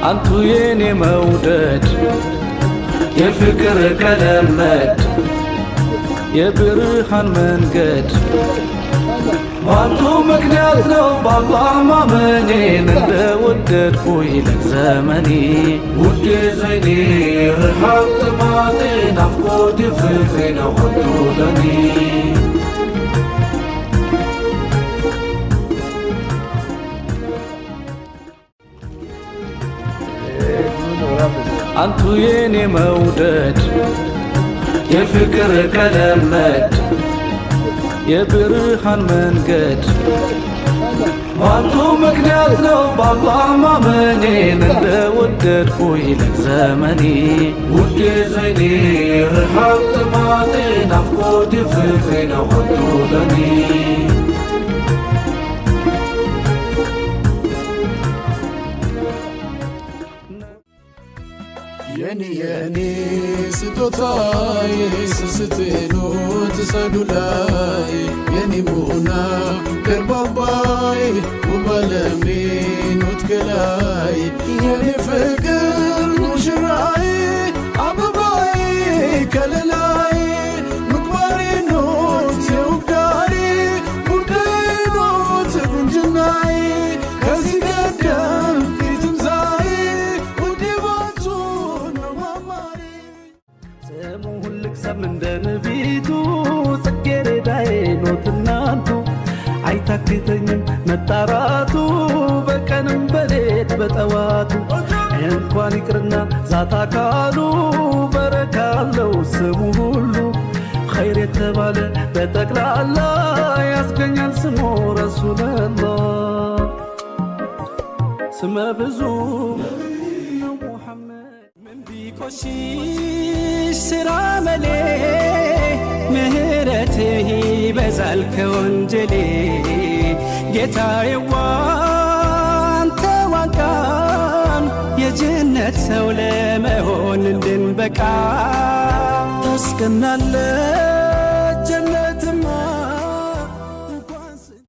አንቱ የኔ መውደድ የፍቅር ቀለመድ የብርሃን መንገድ አንቱ ምክንያት ነው በአላህ ማመኔን እንደወደድኩኝ ለዘመኔ ውዴ ዘይኔ ረሃብ ጥማቴ ናፍቆት ፍቅሬ ነው አንቱ ለኔ አንቱ የኔ መውደድ የፍቅር ቀለመድ የብርሃን መንገድ አንቱ ምክንያት ነው በአላህ ማመኔን እንደወደድኩኝ ለዘመኔ ውዴ ዘይኔ ረሃብ ጥማቴ ናፍቆት ፍቅሬ ነው አንቱ ለኔ የኔ ስጦታዬ ስስትኖት ሰዱላይ የኔ ሙና ገርባባይ ውባለሜ ኖት ገላይ የኔ ፍቅር ሙሽራይ አበባይ ከለላይ ምግባሬ ኖት የውዳሪ ጉዳይ ኖት ጉንጅናይ ከዚህ ቀደም እንደ ነቢቱ ጽጌረዳዬ ኖት እናንቱ አይታክተኝም መጣራቱ በቀንም በሌት በጠዋቱ እንኳን ይቅርና ዛታ ካሉ በረካለው ስሙ ሁሉ ኸይር የተባለ በጠቅላላ ያስገኛል ስሙ ረሱላላህ ስመ ብዙ ኮሺሽ ስራ መሌ ምህረትህ ይበዛል ከወንጀሌ ጌታዬዋ አንተ ዋንቃን የጀነት ሰው ለመሆን እንድንበቃ ታስቀናለህ